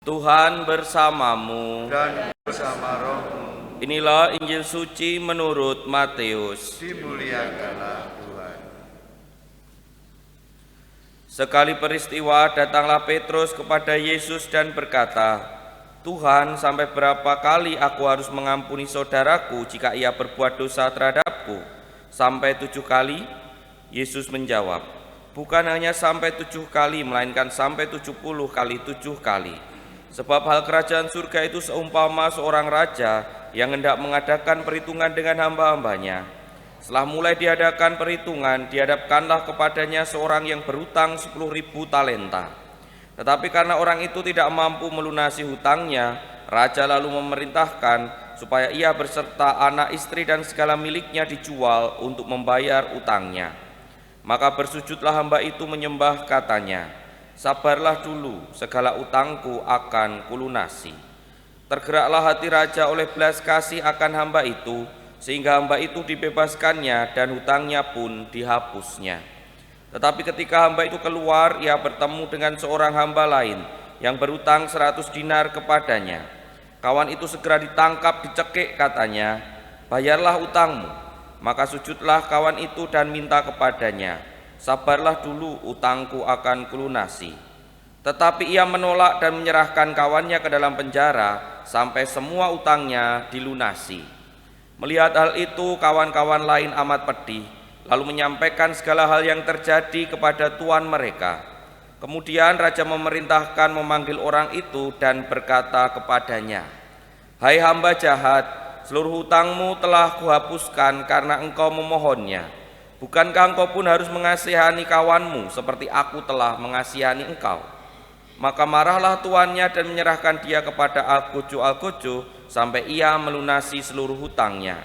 Tuhan bersamamu. Dan bersama rohmu. Inilah Injil suci menurut Matius. Dimuliakanlah Tuhan. Sekali peristiwa datanglah Petrus kepada Yesus dan berkata, "Tuhan, sampai berapa kali aku harus mengampuni saudaraku jika ia berbuat dosa terhadapku? Sampai 7 kali?" Yesus menjawab, "Bukan hanya sampai 7 kali, melainkan sampai 70 kali 7 kali. Sebab hal kerajaan surga itu seumpama seorang raja yang hendak mengadakan perhitungan dengan hamba-hambanya. Setelah mulai diadakan perhitungan, dihadapkanlah kepadanya seorang yang berhutang 10.000 talenta. Tetapi karena orang itu tidak mampu melunasi hutangnya, raja lalu memerintahkan supaya ia berserta anak istri dan segala miliknya dijual untuk membayar utangnya. Maka bersujudlah hamba itu menyembah, katanya, 'Sabarlah dulu, segala utangku akan kulunasi.' Tergeraklah hati raja oleh belas kasih akan hamba itu, sehingga hamba itu dibebaskannya dan hutangnya pun dihapusnya. Tetapi ketika hamba itu keluar, ia bertemu dengan seorang hamba lain yang berhutang 100 dinar kepadanya. Kawan itu segera ditangkap, dicekik, katanya, 'Bayarlah utangmu.' Maka sujudlah kawan itu dan minta kepadanya, 'Sabarlah dulu, utangku akan kulunasi.' Tetapi ia menolak dan menyerahkan kawannya ke dalam penjara sampai semua utangnya dilunasi. Melihat hal itu, kawan-kawan lain amat pedih, lalu menyampaikan segala hal yang terjadi kepada tuan mereka. Kemudian raja memerintahkan memanggil orang itu dan berkata kepadanya, 'Hai hamba jahat, seluruh hutangmu telah kuhapuskan karena engkau memohonnya. Bukankah engkau pun harus mengasihani kawanmu seperti aku telah mengasihani engkau?' Maka marahlah tuannya dan menyerahkan dia kepada algojo-algojo sampai ia melunasi seluruh hutangnya.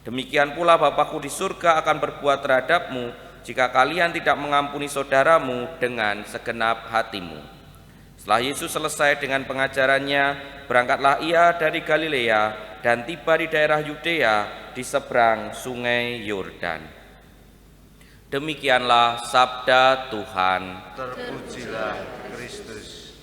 Demikian pula Bapakku di surga akan berbuat terhadapmu jika kalian tidak mengampuni saudaramu dengan segenap hatimu." Setelah Yesus selesai dengan pengajarannya, berangkatlah ia dari Galilea dan tiba di daerah Yudea di seberang sungai Yordan. Demikianlah sabda Tuhan. Terpujilah Kristus.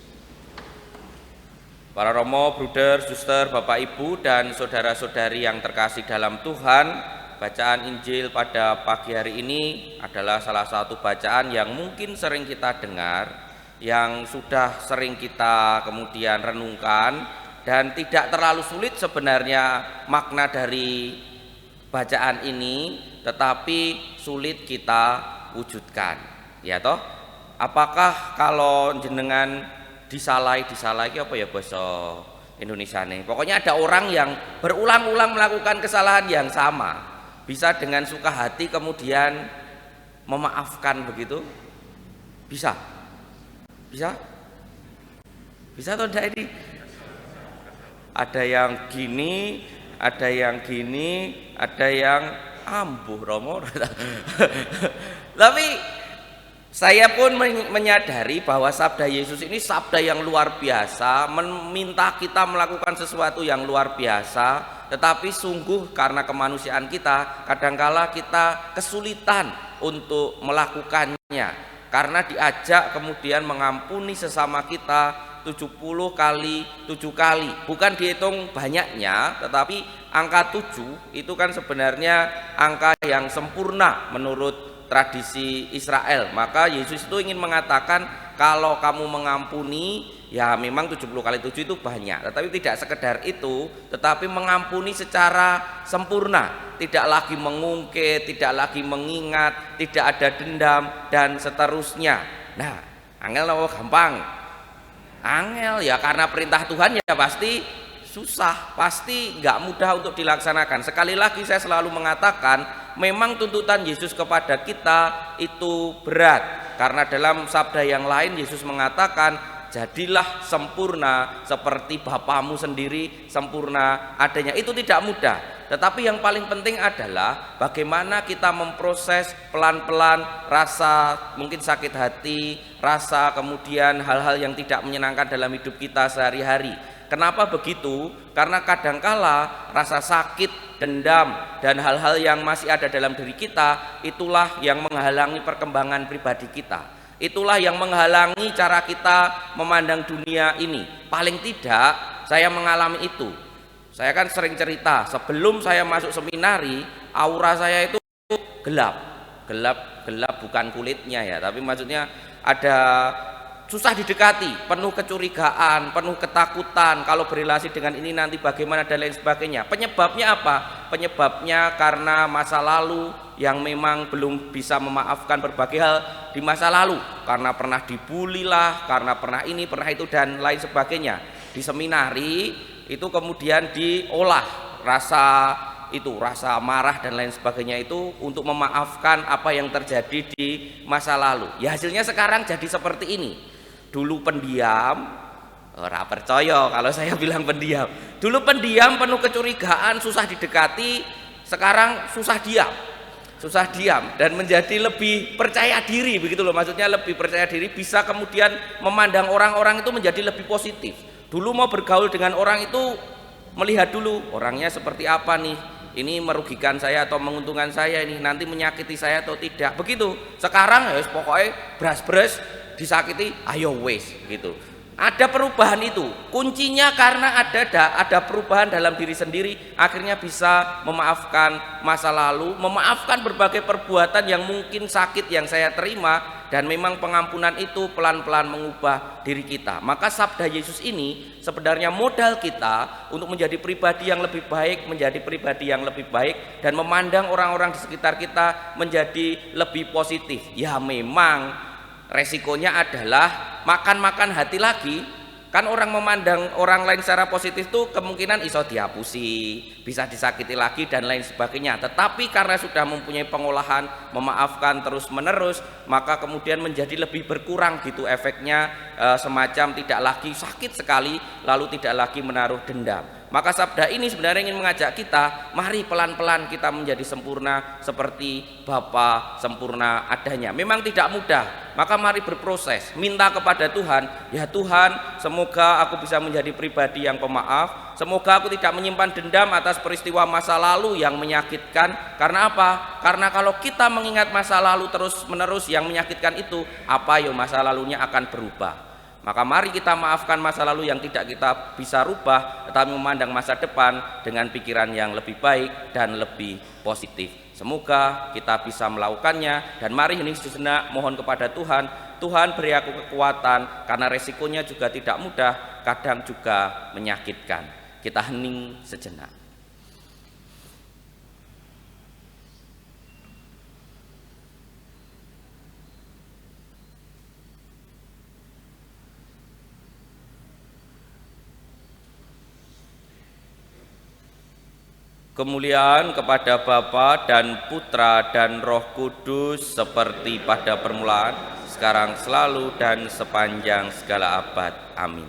Para romo, bruder, suster, bapak, ibu, dan saudara-saudari yang terkasih dalam Tuhan, bacaan Injil pada pagi hari ini adalah salah satu bacaan yang mungkin sering kita dengar, yang sudah sering kita kemudian renungkan, dan tidak terlalu sulit sebenarnya makna dari bacaan ini, tetapi sulit kita wujudkan, ya toh? Apakah kalau jenengan disalai apa ya bahasa Indonesia nih? Pokoknya ada orang yang berulang-ulang melakukan kesalahan yang sama, bisa dengan suka hati kemudian memaafkan begitu? Bisa? Atau tidak ini? Ada yang gini, ada yang gini, ada yang ambuh romo. Tapi saya pun menyadari bahwa sabda Yesus ini sabda yang luar biasa, meminta kita melakukan sesuatu yang luar biasa, tetapi sungguh karena kemanusiaan kita, kadangkala kita kesulitan untuk melakukannya, karena diajak kemudian mengampuni sesama kita 70 kali 7 kali, bukan dihitung banyaknya, tetapi angka 7 itu kan sebenarnya angka yang sempurna menurut tradisi Israel. Maka Yesus itu ingin mengatakan kalau kamu mengampuni, ya memang 70 kali 7 itu banyak, tetapi tidak sekedar itu, tetapi mengampuni secara sempurna, tidak lagi mengungkit, tidak lagi mengingat, tidak ada dendam dan seterusnya. Nah, angel apa gampang? Angel ya, karena perintah Tuhan ya pasti susah, pasti nggak mudah untuk dilaksanakan. Sekali lagi saya selalu mengatakan, memang tuntutan Yesus kepada kita itu berat, karena dalam sabda yang lain Yesus mengatakan, jadilah sempurna seperti Bapamu sendiri sempurna adanya. Itu tidak mudah, tetapi yang paling penting adalah bagaimana kita memproses pelan-pelan rasa mungkin sakit hati, rasa kemudian hal-hal yang tidak menyenangkan dalam hidup kita sehari-hari. Kenapa begitu? Karena kadangkala rasa sakit, dendam, dan hal-hal yang masih ada dalam diri kita, itulah yang menghalangi perkembangan pribadi kita. Itulah yang menghalangi cara kita memandang dunia ini. Paling tidak saya mengalami itu. Saya kan sering cerita, sebelum saya masuk seminari, aura saya itu gelap bukan kulitnya ya, tapi maksudnya ada susah didekati, penuh kecurigaan, penuh ketakutan, kalau berrelasi dengan ini nanti bagaimana dan lain sebagainya. Penyebabnya apa? Penyebabnya karena masa lalu yang memang belum bisa memaafkan berbagai hal di masa lalu, karena pernah dibully lah, karena pernah ini, pernah itu dan lain sebagainya. Di seminari itu kemudian diolah rasa marah dan lain sebagainya itu untuk memaafkan apa yang terjadi di masa lalu. Ya hasilnya sekarang jadi seperti ini. Dulu pendiam, ora percaya kalau saya bilang pendiam. Dulu pendiam, penuh kecurigaan, susah didekati, sekarang susah diam dan menjadi lebih percaya diri, begitu loh, maksudnya lebih percaya diri, bisa kemudian memandang orang-orang itu menjadi lebih positif. Dulu mau bergaul dengan orang itu melihat dulu orangnya seperti apa nih, ini merugikan saya atau menguntungkan saya, ini nanti menyakiti saya atau tidak, begitu. Sekarang ya pokoknya bras-bras, disakiti ayo wes gitu. Ada perubahan itu, kuncinya karena ada perubahan dalam diri sendiri, akhirnya bisa memaafkan masa lalu, memaafkan berbagai perbuatan yang mungkin sakit yang saya terima, dan memang pengampunan itu pelan-pelan mengubah diri kita. Maka sabda Yesus ini sebenarnya modal kita untuk menjadi pribadi yang lebih baik, menjadi pribadi yang lebih baik, dan memandang orang-orang di sekitar kita menjadi lebih positif. Ya memang resikonya adalah makan hati lagi. Kan orang memandang orang lain secara positif tuh kemungkinan iso dihapusi, bisa disakiti lagi dan lain sebagainya. Tetapi karena sudah mempunyai pengolahan memaafkan terus menerus, maka kemudian menjadi lebih berkurang gitu efeknya, semacam tidak lagi sakit sekali lalu tidak lagi menaruh dendam. Maka sabda ini sebenarnya ingin mengajak kita, mari pelan-pelan kita menjadi sempurna seperti Bapa sempurna adanya. Memang tidak mudah, maka mari berproses, minta kepada Tuhan, ya Tuhan, semoga aku bisa menjadi pribadi yang pemaaf, semoga aku tidak menyimpan dendam atas peristiwa masa lalu yang menyakitkan. Karena apa? Karena kalau kita mengingat masa lalu terus menerus yang menyakitkan itu, apa ya masa lalunya akan berubah. Maka mari kita maafkan masa lalu yang tidak kita bisa rubah, tetapi memandang masa depan dengan pikiran yang lebih baik dan lebih positif. Semoga kita bisa melakukannya, dan mari ini sejenak mohon kepada Tuhan, Tuhan beri aku kekuatan, karena resikonya juga tidak mudah, kadang juga menyakitkan. Kita hening sejenak. Kemuliaan kepada Bapa dan Putra dan Roh Kudus seperti pada permulaan, sekarang selalu dan sepanjang segala abad. Amin.